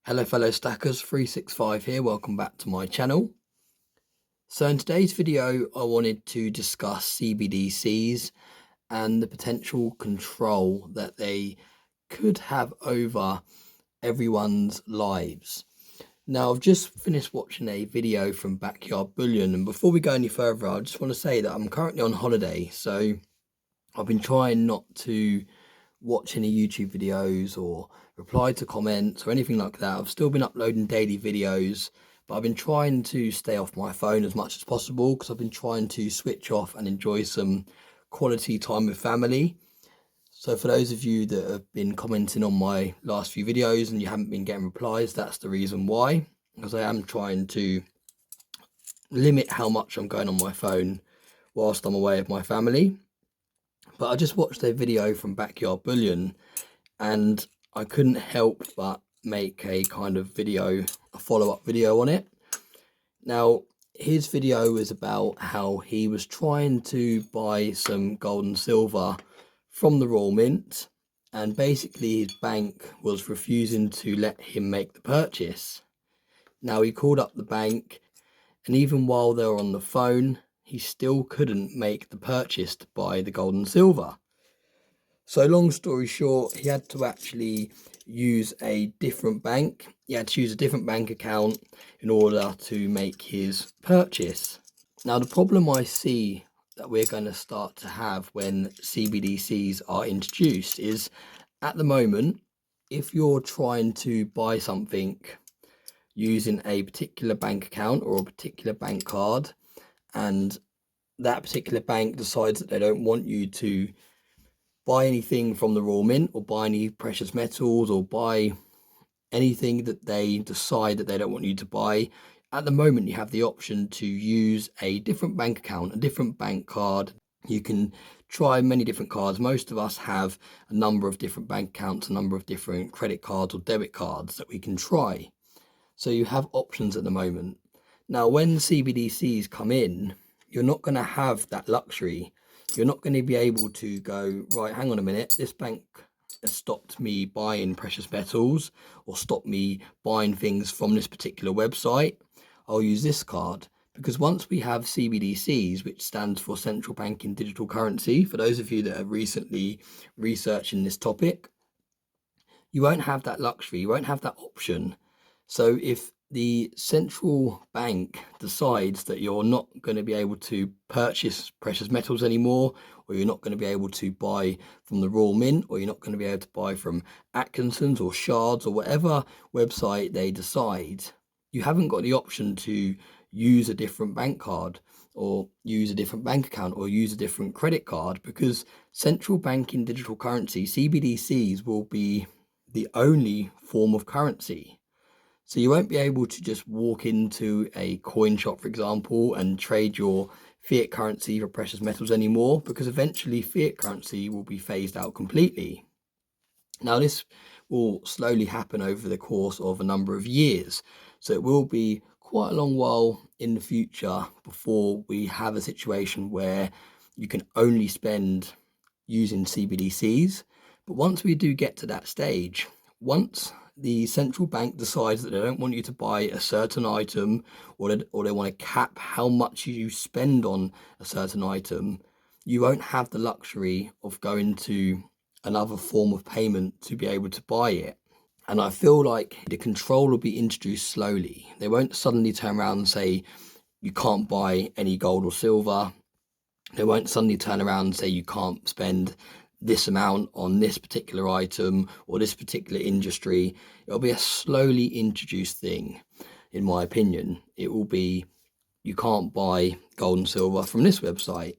Hello fellow stackers, 365 here, welcome back to my channel. So in today's video I wanted to discuss CBDCs and the potential control that they could have over everyone's lives. Now I've just finished watching a video from Backyard Bullion, and before we go any further I just want to say that I'm currently on holiday, so I've been trying not to watch any YouTube videos or reply to comments or anything like that. I've still been uploading daily videos, but I've been trying to stay off my phone as much as possible because I've been trying to switch off and enjoy some quality time with family. So for those of you that have been commenting on my last few videos and you haven't been getting replies, that's the reason why, because I am trying to limit how much I'm going on my phone whilst I'm away with my family. But I just watched a video from Backyard Bullion and I couldn't help but make a kind of video, a follow-up video on it. Now, his video was about how he was trying to buy some gold and silver from the Royal Mint, and basically his bank was refusing to let him make the purchase. Now, he called up the bank, and even while they were on the phone, he still couldn't make the purchase to buy the gold and silver. So long story short, he had to actually use a different bank. He had to use a different bank account in order to make his purchase. Now, the problem I see that we're going to start to have when CBDCs are introduced is, at the moment, if you're trying to buy something using a particular bank account or a particular bank card, and that particular bank decides that they don't want you to buy anything from the Royal Mint or buy any precious metals or buy anything that they decide that they don't want you to buy, at the moment you have the option to use a different bank account, a different bank card. You can try many different cards. Most of us have a number of different bank accounts, a number of different credit cards or debit cards that we can try. So you have options at the moment. Now, when CBDCs come in, you're not going to have that luxury. You're not going to be able to go, right, hang on a minute, this bank has stopped me buying precious metals or stopped me buying things from this particular website. I'll use this card. Because once we have CBDCs, which stands for Central Banking Digital Currency, for those of you that are recently researching this topic, you won't have that luxury, you won't have that option. So if the central bank decides that you're not going to be able to purchase precious metals anymore, or you're not going to be able to buy from the Royal Mint, or you're not going to be able to buy from Atkinson's or Shards or whatever website they decide, you haven't got the option to use a different bank card or use a different bank account or use a different credit card, because central banking digital currency, CBDCs, will be the only form of currency. So you won't be able to just walk into a coin shop, for example, and trade your fiat currency for precious metals anymore, because eventually fiat currency will be phased out completely. Now, this will slowly happen over the course of a number of years. So it will be quite a long while in the future before we have a situation where you can only spend using CBDCs. But once we do get to that stage, once the central bank decides that they don't want you to buy a certain item, or they want to cap how much you spend on a certain item, you won't have the luxury of going to another form of payment to be able to buy it. And I feel like the control will be introduced slowly. They won't suddenly turn around and say you can't buy any gold or silver. They won't suddenly turn around and say you can't spend this amount on this particular item or this particular industry. It'll be a slowly introduced thing, in my opinion. It will be, you can't buy gold and silver from this website.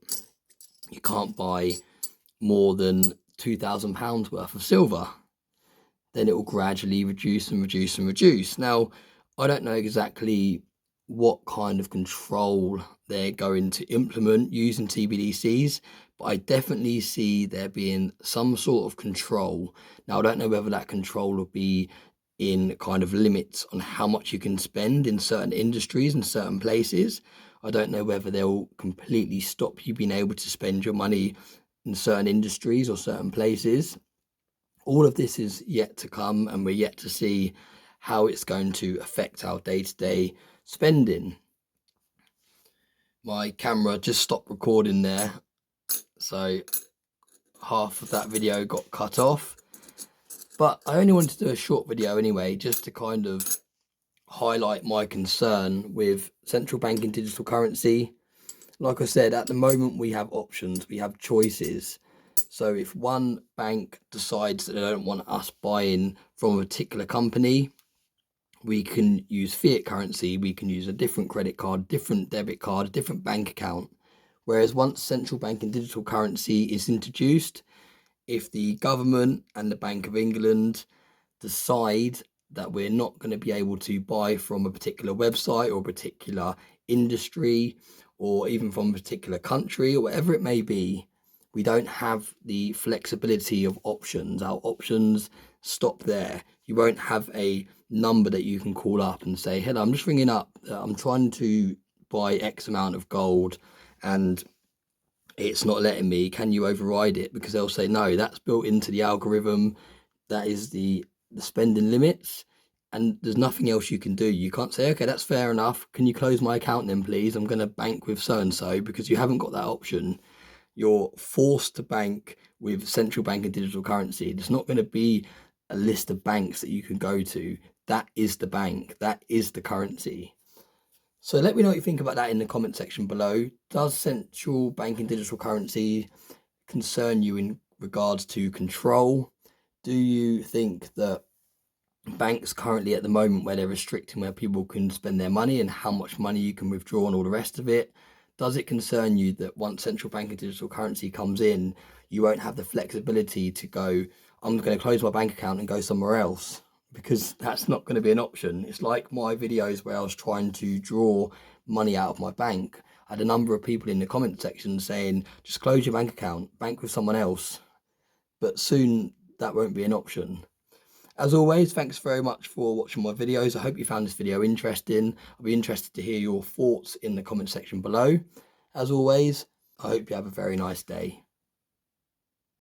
You can't buy more than £2,000 worth of silver. Then it will gradually reduce and reduce and reduce. Now, I don't know exactly what kind of control they're going to implement using CBDCs, but I definitely see there being some sort of control. Now, I don't know whether that control will be in kind of limits on how much you can spend in certain industries and certain places. I don't know whether they'll completely stop you being able to spend your money in certain industries or certain places. All of this is yet to come, and we're yet to see how it's going to affect our day-to-day spending. My camera just stopped recording there, so half of that video got cut off. But I only wanted to do a short video anyway, just to kind of highlight my concern with central banking digital currency. Like I said, at the moment we have options, we have choices. So if one bank decides that they don't want us buying from a particular company, we can use fiat currency, we can use a different credit card, different debit card, a different bank account. Whereas once central banking digital currency is introduced, if the government and the Bank of England decide that we're not going to be able to buy from a particular website or a particular industry or even from a particular country or whatever it may be, we don't have the flexibility of options. Our options stop there. You won't have a number that you can call up and say, hello, I'm just ringing up, I'm trying to buy X amount of gold and it's not letting me, can you override it? Because they'll say, no, that's built into the algorithm, that is the spending limits, and there's nothing else you can do. You can't say, okay, that's fair enough, can you close my account then please, I'm going to bank with so and so, because you haven't got that option. You're forced to bank with central bank and digital currency. There's not going to be a list of banks that you can go to. That is the bank, that is the currency. So let me know what you think about that in the comment section below. Does central banking digital currency concern you in regards to control? Do you think that banks currently at the moment, where they're restricting where people can spend their money and how much money you can withdraw and all the rest of it, does it concern you that once central banking digital currency comes in, you won't have the flexibility to go, I'm going to close my bank account and go somewhere else? Because that's not going to be an option. It's like my videos where I was trying to draw money out of my bank. I had a number of people in the comment section saying, just close your bank account, bank with someone else. But soon that won't be an option. As always, thanks very much for watching my videos. I hope you found this video interesting. I'll be interested to hear your thoughts in the comment section below. As always, I hope you have a very nice day.